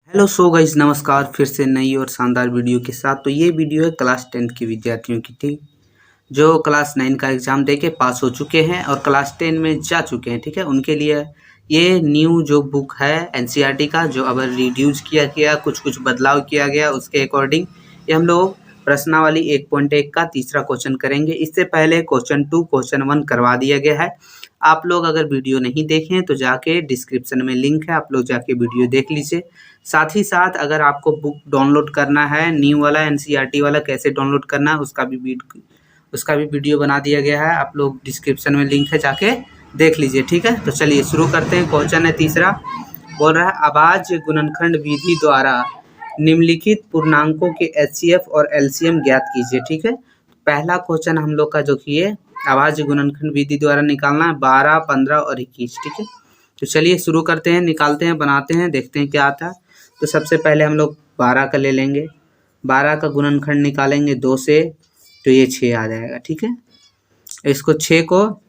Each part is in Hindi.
हेलो सो गाइस, नमस्कार। फिर से नई और शानदार वीडियो के साथ। तो ये वीडियो है क्लास 10 के विद्यार्थियों की, ठीक, जो क्लास 9 का एग्ज़ाम देके पास हो चुके हैं और क्लास 10 में जा चुके हैं, ठीक है। उनके लिए ये न्यू जो बुक है एनसीईआरटी का, जो अब रिड्यूस किया गया, कुछ कुछ बदलाव किया गया, उसके अकॉर्डिंग ये हम लोग प्रश्नावली 1.1 का तीसरा क्वेश्चन करेंगे। इससे पहले क्वेश्चन 2, क्वेश्चन 1 करवा दिया गया है। आप लोग अगर वीडियो नहीं देखें तो जाके डिस्क्रिप्शन में लिंक है, आप लोग जाके वीडियो देख लीजिए। साथ ही साथ अगर आपको बुक डाउनलोड करना है, न्यू वाला एनसीईआरटी वाला कैसे डाउनलोड करना है, उसका भी वीडियो बना दिया गया है। आप लोग डिस्क्रिप्शन में लिंक है, जाके देख लीजिए, ठीक है। तो चलिए शुरू करते हैं। क्वेश्चन है तीसरा, बोल रहा है अभाज्य गुणनखंड विधि द्वारा निम्नलिखित पूर्णांकों के एचसीएफ और एलसीएम ज्ञात कीजिए, ठीक है। पहला क्वेश्चन हम लोग का जो कि है अभाज्य गुणनखंड विधि द्वारा निकालना है 12, 15 और 21, ठीक है। तो चलिए शुरू करते हैं, निकालते हैं, बनाते हैं, देखते हैं क्या आता है। तो सबसे पहले हम लोग 12 का ले लेंगे। 12 का गुणनखंड निकालेंगे 2 से, तो ये 6 आ जाएगा, ठीक है। इसको 6 को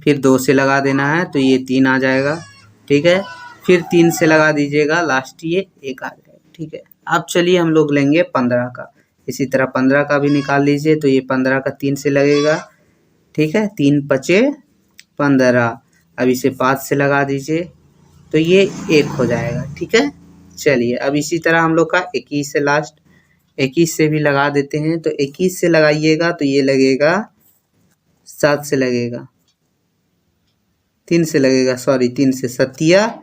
फिर 2 से लगा देना है, तो ये 3 आ जाएगा, ठीक है। फिर 3 से लगा दीजिएगा, लास्ट ये 1 आ जाएगा, ठीक है। अब चलिए हम लोग लेंगे 15 का। इसी तरह 15 का भी निकाल लीजिए, तो ये 15 का 3 से लगेगा, ठीक है। 3 पचे 15। अब इसे 5 से लगा दीजिए, तो ये 1 हो जाएगा, ठीक है। चलिए अब इसी तरह हम लोग का 21 से लास्ट, 21 से भी लगा देते हैं। तो 21 से लगाइएगा तो ये लगेगा 7 से लगेगा, 3 से लगेगा, सॉरी 3 से 7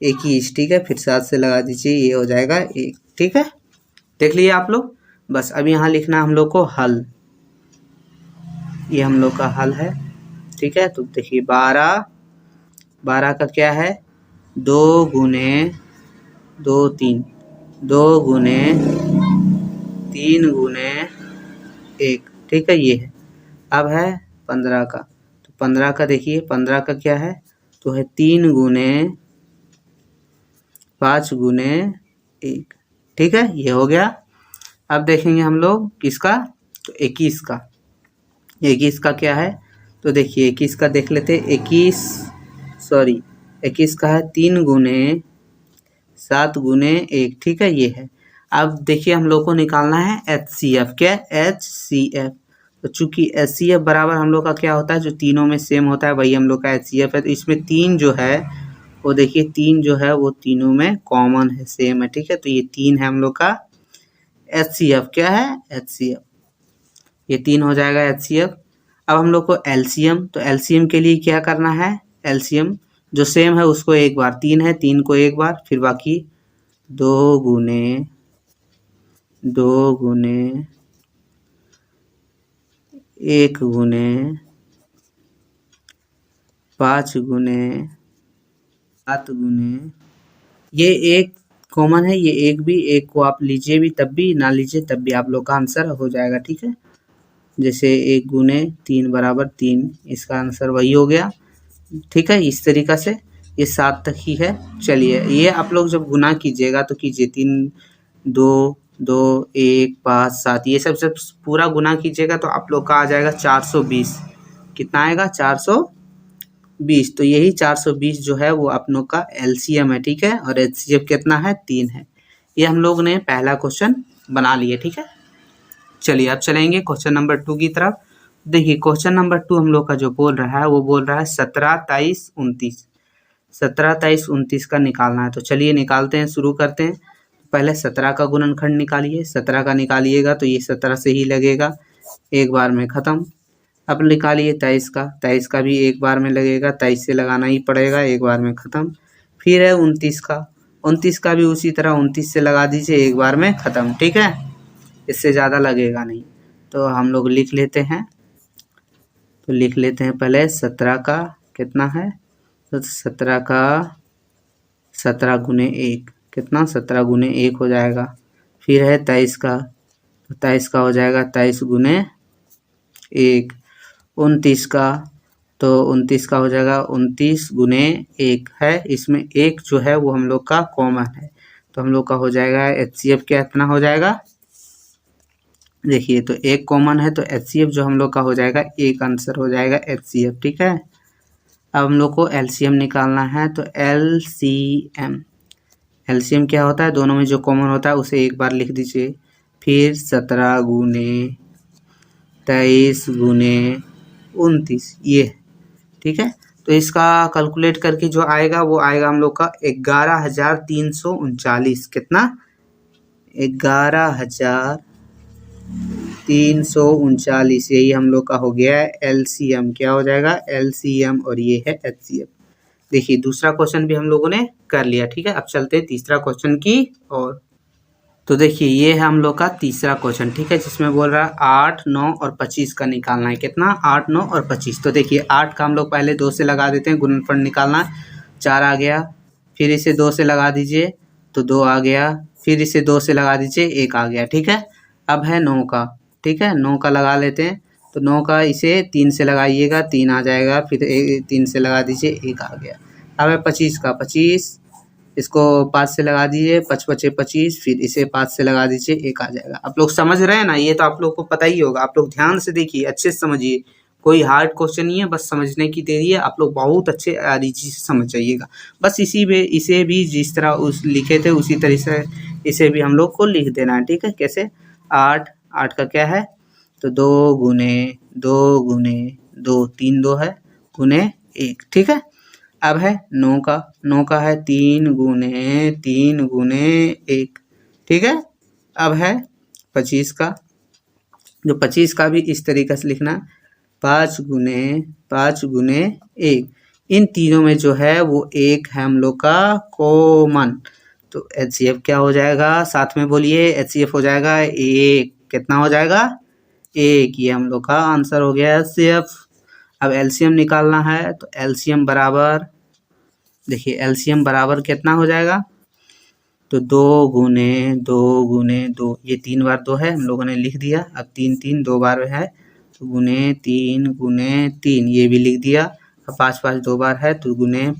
21, ठीक है। फिर 7 से लगा दीजिए, ये हो जाएगा 1, ठीक है। देख लिए आप लोग। बस अब यहाँ लिखना हम लोग को हल, ये हम लोग का हल है, ठीक है। तो देखिए 12 का क्या है, 2 गुने 2 3, 2 गुने 3 गुने 1, ठीक है, ये है। अब है 15 का, तो 15 का देखिए, 15 का क्या है, तो है 3 गुने 5 गुने 1, ठीक है, ये हो गया। अब देखेंगे हम लोग किसका, तो 21 का। 21 का क्या है, तो देखिए 21 का देख लेते। 21 का है 3 गुने 7 गुने 1, ठीक है, ये है। अब देखिए हम लोग को निकालना है एचसीएफ, क्या एचसीएफ। तो चूंकि एचसीएफ बराबर हम लोग का क्या होता है, जो तीनों में सेम होता है वही हम लोग का एचसीएफ है। तो इसमें 3 जो है वो देखिए, 3 जो है वो तीनों में कॉमन है, सेम है, ठीक है। तो ये 3 है हम लोग का एचसीएफ, क्या है एचसीएफ, ये 3 हो जाएगा एचसीएफ। अब हम लोग को एलसीएम, तो एलसीएम के लिए क्या करना है, एलसीएम जो सेम है उसको एक बार, 3 है 3 को एक बार, फिर बाकी 2 गुने 1 गुने 5 गुने 7 गुने, ये एक कॉमन है, ये एक भी, एक को आप लीजिए भी तब भी, ना लीजिए तब भी आप लोग का आंसर हो जाएगा, ठीक है। जैसे 1 गुने 3 बराबर 3, इसका आंसर वही हो गया, ठीक है। इस तरीक़ा से ये 7 तक ही है। चलिए ये आप लोग जब गुना कीजिएगा तो कीजिए 3 2 2 1 5 7, ये सब पूरा गुना कीजिएगा तो आप लोग का आ जाएगा 420। कितना आएगा, 420। तो यही 420 जो है वो आप लोग का एलसीएम है, ठीक है। और एचसीएफ कितना है, 3 है। ये हम लोग ने पहला क्वेश्चन बना लिया, ठीक है। चलिए अब चलेंगे क्वेश्चन नंबर 2 की तरफ। देखिए क्वेश्चन नंबर 2 हम लोग का जो बोल रहा है वो बोल रहा है 17, 23, 29। 17, 23, 29 का निकालना है। तो चलिए निकालते हैं, शुरू करते हैं। पहले 17 का गुणनखंड निकालिए। 17 का निकालिएगा तो ये 17 से ही लगेगा, एक बार में ख़त्म। अब निकालिए 23 का। 23 का भी एक बार में लगेगा, 23 से लगाना ही पड़ेगा, एक बार में ख़त्म। फिर है 29 का। 29 का भी उसी तरह 29 से लगा दीजिए, एक बार में ख़त्म, ठीक है। इससे ज़्यादा लगेगा नहीं। तो हम लोग लिख लेते हैं, तो लिख लेते हैं पहले 17 का कितना है, तो 17 का 17 गुने 1, कितना 17 गुने 1 हो जाएगा। फिर है 23 का, तो 23 का हो जाएगा 23 गुने 1। 29 का, तो 29 का हो जाएगा 29 गुने 1 है। इसमें 1 जो है वो हम लोग का कॉमन है, तो हम लोग का हो जाएगा एचसीएफ क्या इतना हो जाएगा, देखिए तो 1 कॉमन है तो एचसीएफ जो हम लोग का हो जाएगा 1 आंसर हो जाएगा एचसीएफ, ठीक है। अब हम लोग को एलसीएम निकालना है। तो एलसीएम क्या होता है, दोनों में जो कॉमन होता है उसे एक बार लिख दीजिए। फिर 17 गुने 23 गुने 29 ये, ठीक है। तो इसका कैलकुलेट करके जो आएगा वो आएगा हम लोग का 11,339। कितना? 11,339। यही हम लोग का हो गया है एलसीएम। क्या हो जाएगा? एलसीएम। और ये है एचसीएफ। देखिए दूसरा क्वेश्चन भी हम लोगों ने कर लिया, ठीक है। अब चलते हैं तीसरा क्वेश्चन की और। तो देखिए ये है हम लोग का तीसरा क्वेश्चन, ठीक है, जिसमें बोल रहा है 8, 9 और 25 का निकालना है। कितना? 8, 9 और 25। तो देखिए 8 का हम लोग पहले 2 से लगा देते हैं, गुणनफल निकालना है। 4 आ गया, फिर इसे 2 से लगा दीजिए तो 2 आ गया, फिर इसे 2 से लगा दीजिए 1 आ गया, ठीक है। अब है 9 का, ठीक है, 9 का लगा लेते हैं। तो 9 का इसे 3 से लगाइएगा, 3 आ जाएगा, फिर 3 से लगा दीजिए 1 आ गया। अब है 25 का, 25 इसको 5 से लगा दीजिए, 5 पचे 25, फिर इसे 5 से लगा दीजिए 1 आ जाएगा। आप लोग समझ रहे हैं ना? ये तो आप लोग को पता ही होगा। आप लोग ध्यान से देखिए, अच्छे से समझिए, कोई हार्ड क्वेश्चन नहीं है, बस समझने की देरी है। आप लोग बहुत अच्छे रीति से समझ जाइएगा। बस इसे भी जिस तरह उस लिखे थे उसी तरह से इसे भी हम लोग को लिख देना है, ठीक है। कैसे? 8 का क्या है? तो 2 गुने 2 गुने 2, 3 2 है, गुने 1, ठीक है। अब है 9 का, 9 का है 3 गुने 1, ठीक है। अब है 25 का, जो 25 का भी इस तरीके से लिखना, 5 गुने 1। इन तीनों में जो है वो 1 है हम लोग का कॉमन। तो एचसीएफ क्या हो जाएगा? साथ में बोलिए, एचसीएफ हो जाएगा 1। कितना हो जाएगा? 1। ये हम लोग का आंसर हो गया एचसीएफ। अब एलसीएम निकालना है, तो एलसीएम बराबर, देखिए एलसीएम बराबर कितना हो जाएगा? तो 2 गुने 2, ये 3 बार 2 है, हम लोगों ने लिख दिया। अब 3 3 2 बार है, तो गुने 3 ये भी लिख दिया। अब 5 5 2 बार है, तो गुने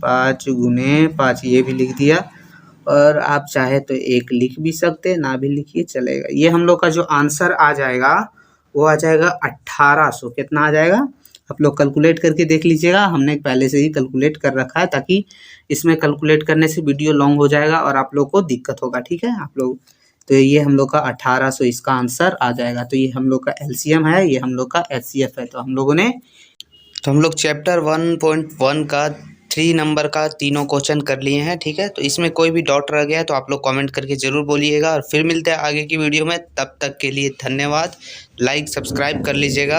5 ये भी लिख दिया। और आप चाहे तो 1 लिख भी सकते, ना भी लिखिए चलेगा। ये हम लोग का जो आंसर आ जाएगा वो आ जाएगा 1800। कितना आ जाएगा? आप लोग कैलकुलेट करके देख लीजिएगा, हमने पहले से ही कैलकुलेट कर रखा है, ताकि इसमें कैलकुलेट करने से वीडियो लॉन्ग हो जाएगा और आप लोग को दिक्कत होगा, ठीक है। आप लोग तो ये हम लोग का 1800 इसका आंसर आ जाएगा। तो ये हम लोग का एलसीएम है, ये हम लोग का एचसीएफ है। तो हम लोग चैप्टर 1.1 का 3 नंबर का तीनों क्वेश्चन कर लिए हैं, ठीक है। तो इसमें कोई भी डाउट रह गया तो आप लोग कमेंट करके ज़रूर बोलिएगा, और फिर मिलते हैं आगे की वीडियो में। तब तक के लिए धन्यवाद। लाइक सब्सक्राइब कर लीजिएगा।